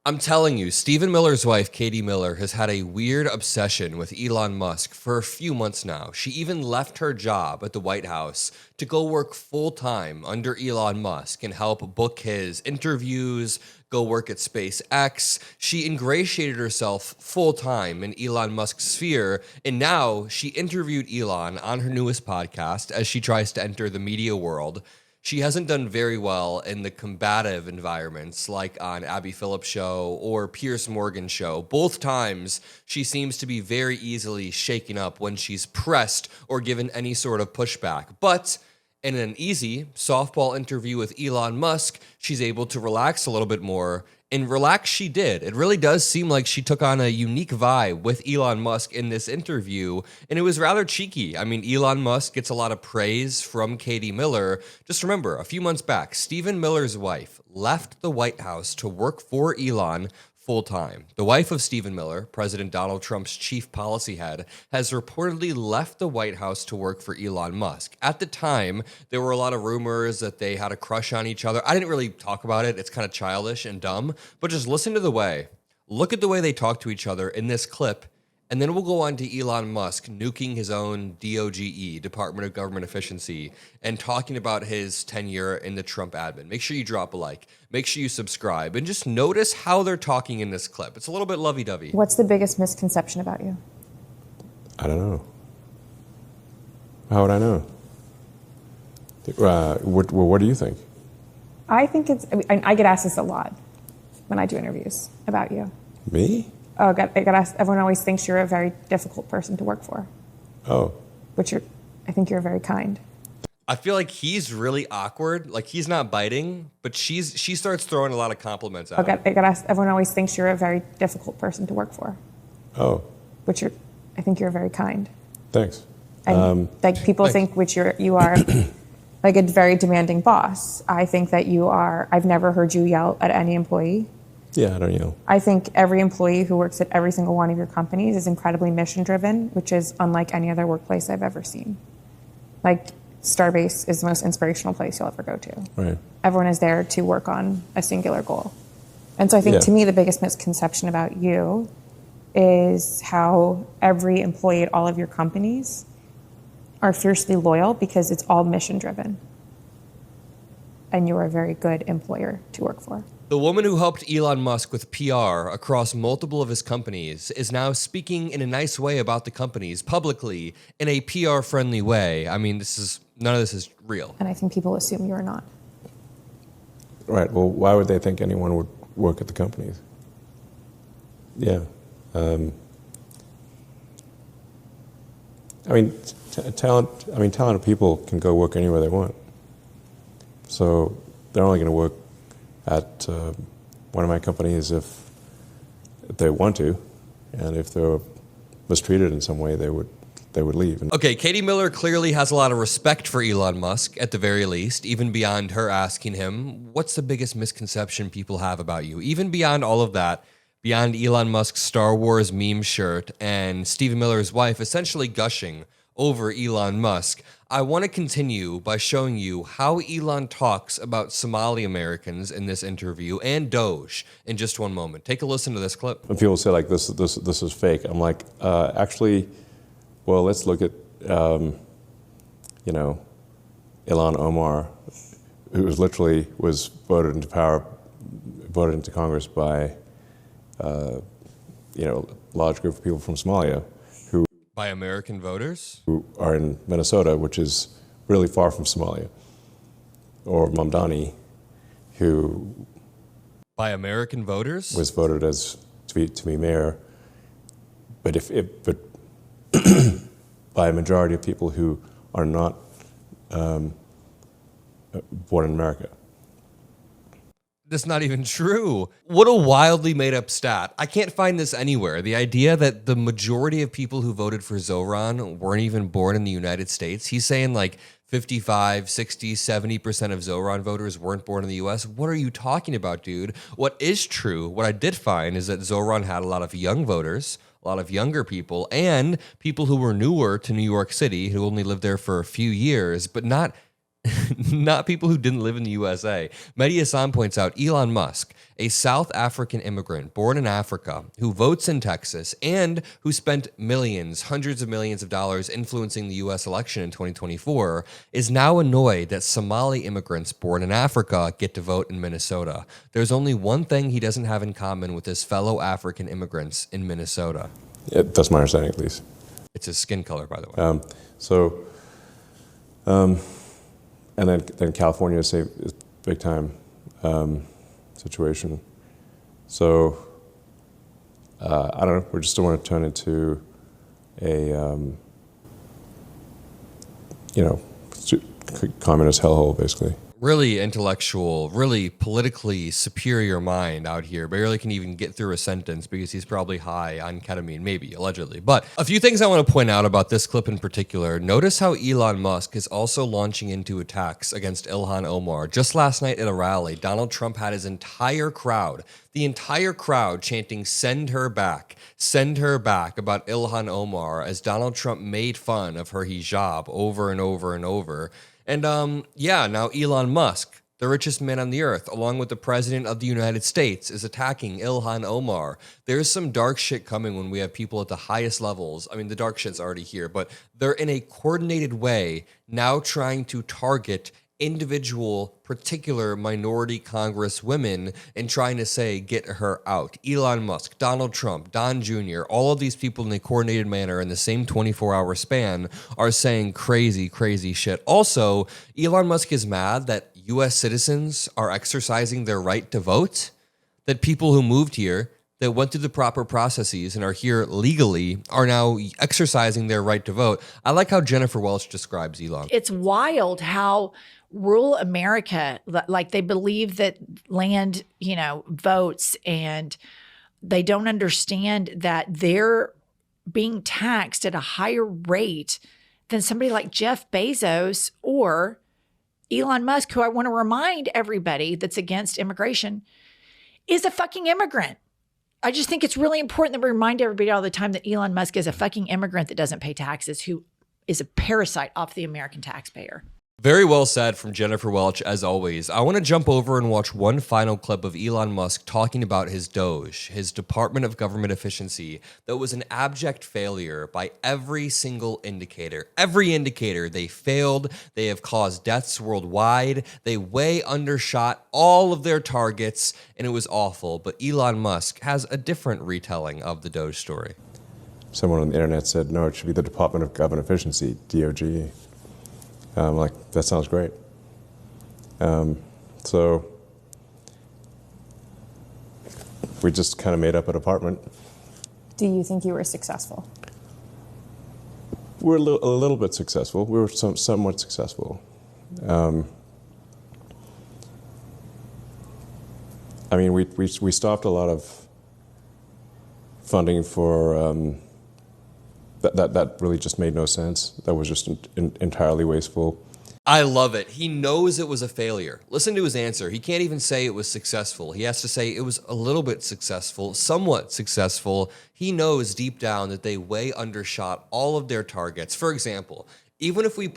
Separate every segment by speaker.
Speaker 1: I'm telling you, Stephen Miller's wife, Katie Miller, has had a weird obsession with Elon Musk for a few months now. She even left her job at the White House to go work full time under Elon Musk and help book his interviews, go work at SpaceX. She ingratiated herself full time in Elon Musk's sphere, and now she interviewed Elon on her newest podcast as she tries to enter the media world. She hasn't done very well in the combative environments like on Abby Phillips' show or Piers Morgan's show. Both times, she seems to be very easily shaken up when she's pressed or given any sort of pushback. But in an easy softball interview with Elon Musk, she's able to relax a little bit more. And relax she did. It really does seem like she took on a unique vibe with Elon Musk in this interview, and it was rather cheeky. I mean, Elon Musk gets a lot of praise from Katie Miller. Just remember, a few months back, Stephen Miller's wife left the White House to work for Elon full-time. The wife of Stephen Miller, President Donald Trump's chief policy head, has reportedly left the White House to work for Elon Musk. At the time, there were a lot of rumors that they had a crush on each other. I didn't really talk about it. It's kind of childish and dumb, but just listen to the way. Look at the way they talk to each other in this clip, and then we'll go on to Elon Musk nuking his own DOGE, Department of Government Efficiency, and talking about his tenure in the Trump admin. Make sure you drop a like. Make sure you subscribe. And just notice how they're talking in this clip. It's a little bit lovey-dovey.
Speaker 2: What's the biggest misconception about you?
Speaker 3: I don't know. How would I know? What do you think?
Speaker 2: I think I get asked this a lot when I do interviews about you.
Speaker 3: Me?
Speaker 2: Oh, I got asked, everyone always thinks you're a very difficult person to work for.
Speaker 3: Oh.
Speaker 2: But I think you're very kind.
Speaker 1: I feel like he's really awkward. Like, he's not biting, but she starts throwing a lot of compliments at him.
Speaker 2: I got asked, everyone always thinks you're a very difficult person to work for.
Speaker 3: Oh.
Speaker 2: But I think you're very kind.
Speaker 3: Thanks.
Speaker 2: And like people think you are like a very demanding boss. I think that you are. I've never heard you yell at any employee.
Speaker 3: Yeah, I don't yell.
Speaker 2: I think every employee who works at every single one of your companies is incredibly mission driven, which is unlike any other workplace I've ever seen. Like, Starbase is the most inspirational place you'll ever go to.
Speaker 3: Right.
Speaker 2: Everyone is there to work on a singular goal. And so I think to me, the biggest misconception about you is how every employee at all of your companies are fiercely loyal because it's all mission driven. And you're a very good employer to work for.
Speaker 1: The woman who helped Elon Musk with PR across multiple of his companies is now speaking in a nice way about the companies publicly in a PR-friendly way. I mean, none of this is real.
Speaker 2: And I think people assume you're not.
Speaker 3: Right. Well, why would they think anyone would work at the companies? Yeah. I mean, talented people can go work anywhere they want. So they're only going to work at one of my companies if they want to, and if they're mistreated in some way, they would leave.
Speaker 1: Okay, Katie Miller clearly has a lot of respect for Elon Musk, at the very least, even beyond her asking him, what's the biggest misconception people have about you? Even beyond all of that, beyond Elon Musk's Star Wars meme shirt and Stephen Miller's wife essentially gushing over Elon Musk, I want to continue by showing you how Elon talks about Somali Americans in this interview and Doge in just one moment. Take a listen to this clip.
Speaker 3: When people say like this is fake, I'm like, actually, well, let's look at Ilhan Omar, who was voted into Congress by a large group of people from Somalia.
Speaker 1: By American voters?
Speaker 3: Who are in Minnesota, which is really far from Somalia. Or Mamdani, who...
Speaker 1: By American voters?
Speaker 3: Was voted to be mayor, but by a majority of people who are not born in America.
Speaker 1: That's not even true. What a wildly made up stat. I can't find this anywhere. The idea that the majority of people who voted for Zoran weren't even born in the United States. He's saying like 55, 60, 70% of Zoran voters weren't born in the US. What are you talking about, dude? What is true, what I did find is that Zoran had a lot of young voters, a lot of younger people, and people who were newer to New York City who only lived there for a few years, but not Not people who didn't live in the USA. Mehdi points out Elon Musk, a South African immigrant born in Africa who votes in Texas and who spent millions, hundreds of millions of dollars influencing the US election in 2024, is now annoyed that Somali immigrants born in Africa get to vote in Minnesota. There's only one thing he doesn't have in common with his fellow African immigrants in Minnesota.
Speaker 3: Yeah, that's my understanding, at least.
Speaker 1: It's his skin color, by the way.
Speaker 3: And then California is a big time situation. So I don't know. We just don't want to turn into a communist hellhole, basically.
Speaker 1: Really intellectual, really politically superior mind out here. Barely can even get through a sentence because he's probably high on ketamine, maybe, allegedly. But a few things I want to point out about this clip in particular. Notice how Elon Musk is also launching into attacks against Ilhan Omar. Just last night at a rally, Donald Trump had his entire crowd, chanting, "Send her back," about Ilhan Omar as Donald Trump made fun of her hijab over and over and over. And now Elon Musk, the richest man on the earth, along with the president of the United States, is attacking Ilhan Omar. There's some dark shit coming when we have people at the highest levels. I mean, the dark shit's already here, but they're in a coordinated way now trying to target individual, particular minority Congress women and trying to say, get her out. Elon Musk, Donald Trump, Don Jr., all of these people in a coordinated manner in the same 24-hour span are saying crazy, crazy shit. Also, Elon Musk is mad that U.S. citizens are exercising their right to vote, that people who moved here, that went through the proper processes and are here legally, are now exercising their right to vote. I like how Jennifer Welch describes Elon.
Speaker 4: It's wild how rural America, like they believe that land, votes, and they don't understand that they're being taxed at a higher rate than somebody like Jeff Bezos or Elon Musk, who I want to remind everybody that's against immigration is a fucking immigrant. I just think it's really important that we remind everybody all the time that Elon Musk is a fucking immigrant that doesn't pay taxes, who is a parasite off the American taxpayer.
Speaker 1: Very well said from Jennifer Welch, as always. I want to jump over and watch one final clip of Elon Musk talking about his Doge, his Department of Government Efficiency, that was an abject failure by every single indicator. Every indicator, they failed. They have caused deaths worldwide. They way undershot all of their targets, and it was awful. But Elon Musk has a different retelling of the Doge story.
Speaker 3: Someone on the internet said, no, it should be the Department of Government Efficiency, DOGE. I'm like, that sounds great. So we just kind of made up a department.
Speaker 2: Do you think you were successful?
Speaker 3: We're a little bit successful. We were somewhat successful. I mean, we stopped a lot of funding for that really just made no sense. That was just entirely wasteful.
Speaker 1: I love it. He knows it was a failure. Listen to his answer. He can't even say it was successful. He has to say it was a little bit successful, somewhat successful. He knows deep down that they way undershot all of their targets. For example, even if we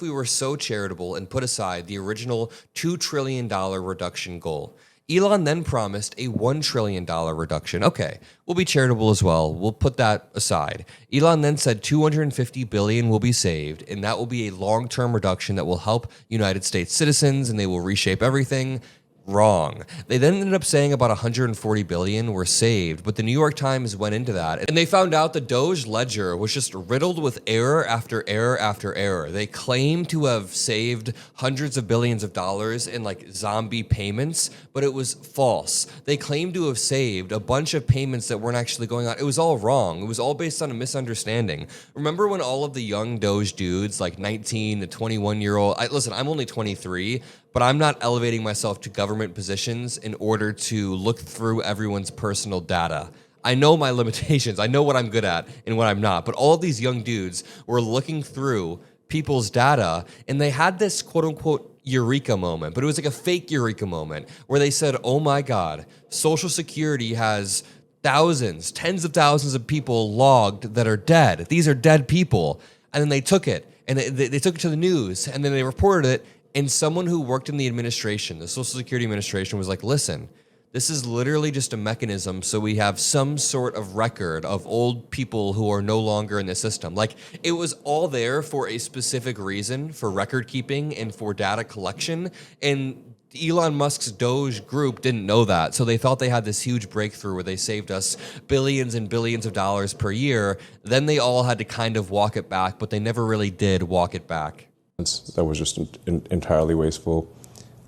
Speaker 1: were so charitable and put aside the original $2 trillion reduction goal, Elon then promised a $1 trillion reduction. Okay, we'll be charitable as well. We'll put that aside. Elon then said $250 billion will be saved, and that will be a long-term reduction that will help United States citizens, and they will reshape everything. Wrong. They then ended up saying about $140 billion were saved, but the New York Times went into that, and they found out the Doge ledger was just riddled with error after error after error. They claim to have saved hundreds of billions of dollars in like zombie payments, but it was false. They claimed to have saved a bunch of payments that weren't actually going on. It was all wrong. It was all based on a misunderstanding. Remember when all of the young Doge dudes, like 19 to 21-year-old, listen, I'm only 23, but I'm not elevating myself to government positions in order to look through everyone's personal data. I know my limitations. I know what I'm good at and what I'm not. But all of these young dudes were looking through people's data, and they had this quote-unquote eureka moment. But it was like a fake eureka moment where they said, oh my God, Social Security has thousands, tens of thousands of people logged that are dead. These are dead people. And then they took it, and they took it to the news, and then they reported it, and someone who worked in the administration, the Social Security Administration, was like, listen, this is literally just a mechanism so we have some sort of record of old people who are no longer in the system. Like, it was all there for a specific reason, for record keeping and for data collection, and Elon Musk's Doge group didn't know that, so they thought they had this huge breakthrough where they saved us billions and billions of dollars per year. Then they all had to kind of walk it back, but they never really did walk it back.
Speaker 3: That was just entirely wasteful.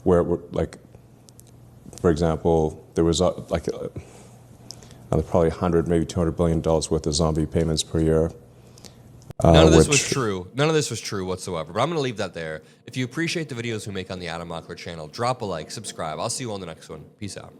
Speaker 3: Where, like, for example, there was probably 100, maybe $200 billion worth of zombie payments per year.
Speaker 1: None of this was true. None of this was true whatsoever. But I'm going to leave that there. If you appreciate the videos we make on the Adam Mockler channel, drop a like, subscribe. I'll see you on the next one. Peace out.